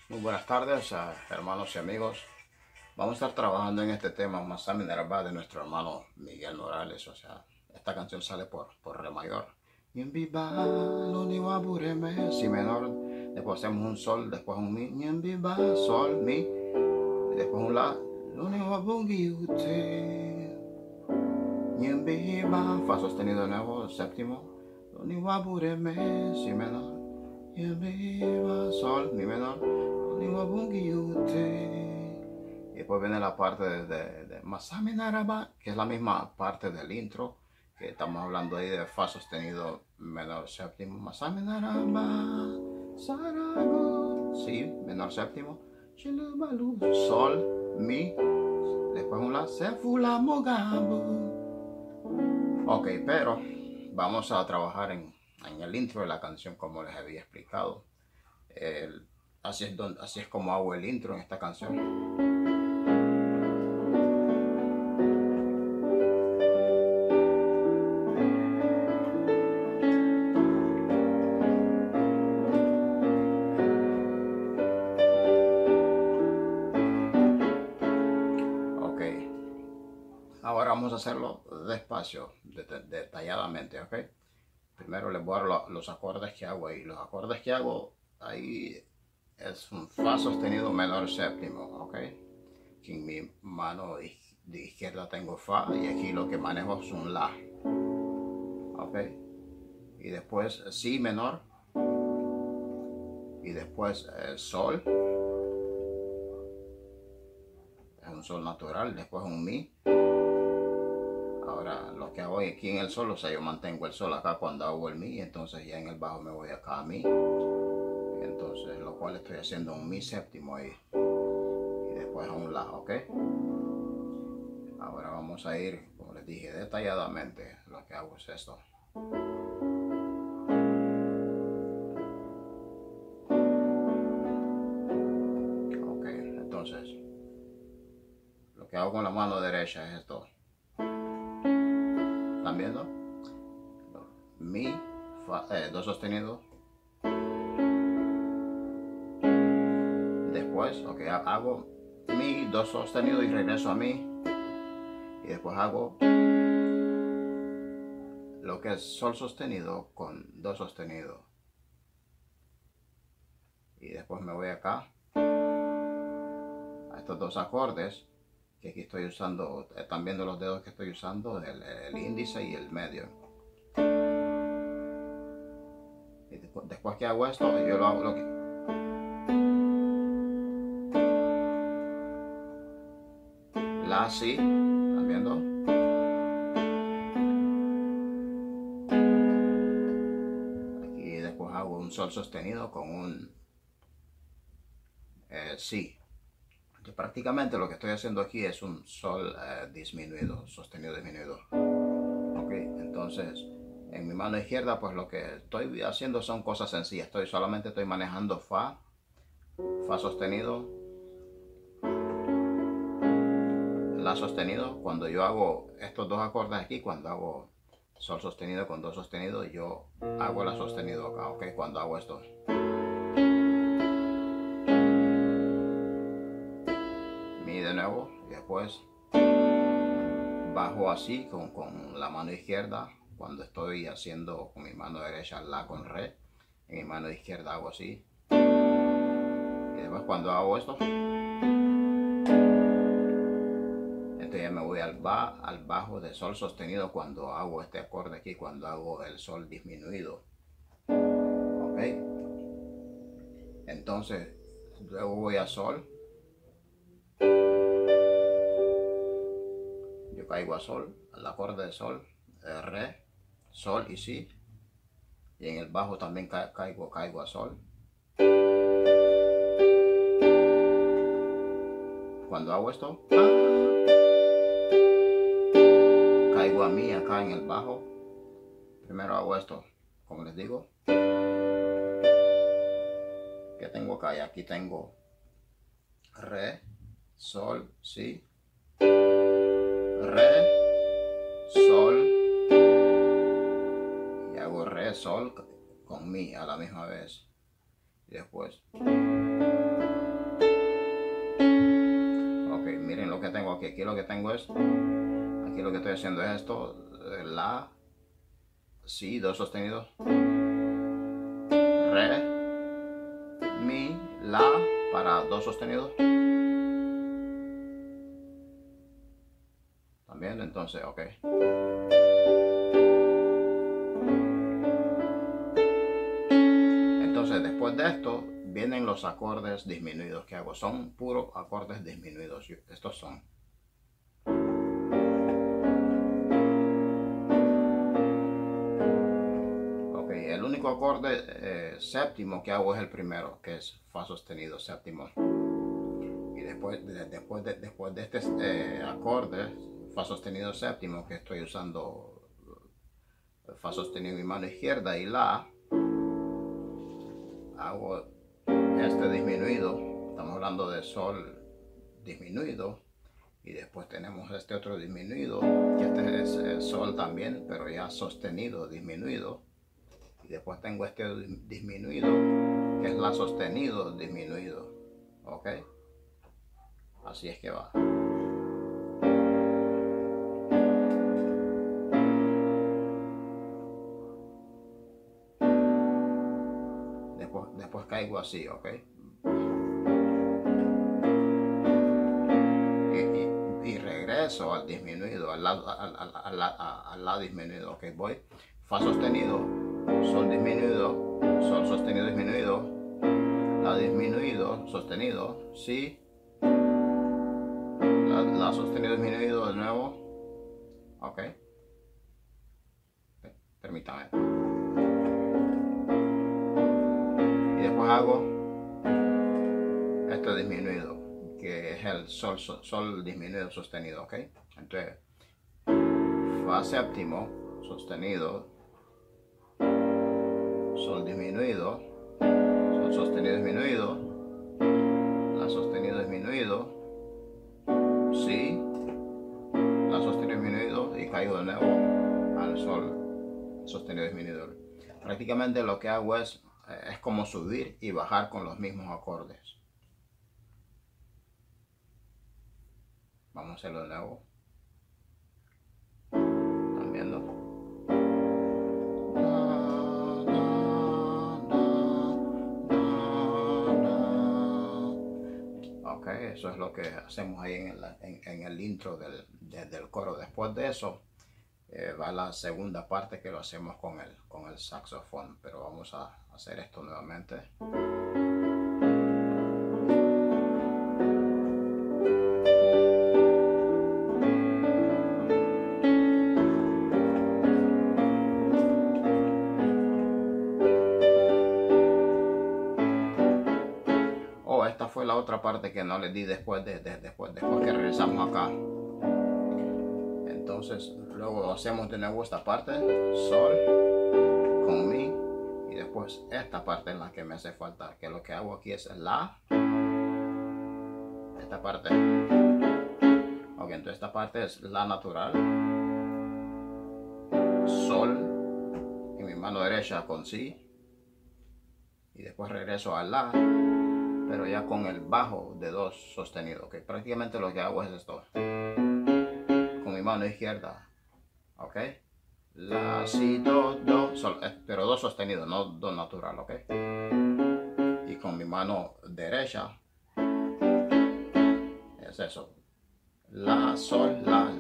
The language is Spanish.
Muy buenas tardes, hermanos y amigos. Vamos a estar trabajando en este tema Masami Naraba de nuestro hermano Miguel Morales. O sea, esta canción sale por re mayor. Si menor, después hacemos un sol, después un mi, sol, mi, y después un la, fa sostenido de nuevo, séptimo, si menor, sol, mi menor, y después viene la parte de Masami Naraba, que es la misma parte del intro, que estamos hablando ahí de fa sostenido menor séptimo, Masami Naraba, si menor séptimo, sol, mi, después un la, ok, pero vamos a trabajar en el intro de la canción como les había explicado. Así es como hago el intro en esta canción. Ahora vamos a hacerlo despacio, detalladamente, ¿ok? Primero les voy a dar los acordes que hago ahí. Los acordes que hago ahí es un fa sostenido menor séptimo, ¿ok? Aquí en mi mano de izquierda tengo fa y aquí lo que manejo es un la, ¿ok? Y después si menor y después sol, es un sol natural, después un mi. Ahora lo que hago aquí en el sol, o sea, yo mantengo el sol acá cuando hago el mi, entonces ya en el bajo me voy acá a mi, entonces lo cual estoy haciendo un mi séptimo ahí y después a un la, ¿ok? Ahora vamos a ir, como les dije, detalladamente. Lo que hago es esto. Ok, entonces lo que hago con la mano derecha es esto. ¿Están viendo? Mi, fa, do sostenido. Después, ok, hago mi, do sostenido y regreso a mi. Y después hago lo que es sol sostenido con do sostenido. Y después me voy acá a estos dos acordes que aquí estoy usando. Están viendo los dedos que estoy usando, el índice y el medio. Y después que hago esto, yo lo hago la, si, ¿están viendo? Aquí después hago un sol sostenido con un si. Yo prácticamente lo que estoy haciendo aquí es un sol disminuido, sostenido disminuido. Ok, entonces en mi mano izquierda pues lo que estoy haciendo son cosas sencillas. Solamente estoy manejando fa sostenido, la sostenido. Cuando yo hago estos dos acordes aquí, cuando hago sol sostenido con do sostenido, yo hago la sostenido acá, ok, cuando hago esto. Mi de nuevo y después bajo así con la mano izquierda. Cuando estoy haciendo con mi mano derecha la con re, en mi mano izquierda hago así. Y después cuando hago esto, entonces ya me voy al bajo de sol sostenido cuando hago este acorde aquí, cuando hago el sol disminuido. Ok. Entonces luego voy a sol. Yo caigo a sol, al acorde de sol, re, sol y si. Y en el bajo también caigo a sol. Cuando hago esto, caigo a mi acá en el bajo. Primero hago esto, como les digo. Que tengo acá y aquí tengo re, sol, si, re, sol, y hago re, sol con mi a la misma vez. Y después, ok, miren lo que tengo aquí. Aquí lo que tengo es, aquí lo que estoy haciendo es esto, la, si, do sostenido, re, mi, la, para do sostenido. También, entonces, ok. Entonces, después de esto, vienen los acordes disminuidos que hago. Son puros acordes disminuidos. Estos son. Ok, el único acorde séptimo que hago es el primero, que es fa sostenido séptimo. Y después de este acorde, fa sostenido séptimo, que estoy usando fa sostenido en mi mano izquierda y la, hago este disminuido. Estamos hablando de sol disminuido. Y después tenemos este otro disminuido, que este es sol también, pero ya sostenido, disminuido. Y después tengo este disminuido, que es la sostenido, disminuido. ¿Ok? Así es que va. Después caigo así, ¿ok? Y regreso al disminuido, al la disminuido, ¿ok? Voy, fa sostenido, sol disminuido, sol sostenido disminuido, la disminuido, sostenido, si, la sostenido disminuido de nuevo, ¿ok? Permítame. Y después hago este disminuido, que es el sol disminuido sostenido, ¿ok? Entonces, fa séptimo sostenido, sol disminuido, sol sostenido disminuido, la sostenido disminuido, si, la sostenido disminuido y caigo de nuevo al sol sostenido disminuido. Prácticamente lo que hago es como subir y bajar con los mismos acordes. Vamos a hacerlo de nuevo. ¿Están viendo? Ok, eso es lo que hacemos ahí en el intro del coro. Después de eso va la segunda parte, que lo hacemos con el saxofón, pero vamos a hacer esto nuevamente. Esta fue la otra parte que no le di después que regresamos acá. Entonces luego hacemos de nuevo esta parte, sol con mi, y después esta parte en la que me hace falta, que lo que hago aquí es la, esta parte. Ok, entonces esta parte es la natural, sol en mi mano derecha con si, y después regreso a la, pero ya con el bajo de do sostenido. Okay, prácticamente lo que hago es esto con mi mano izquierda, ok, la, si, do, sol, pero do sostenido, no do natural, ok, y con mi mano derecha es eso, la, sol, la,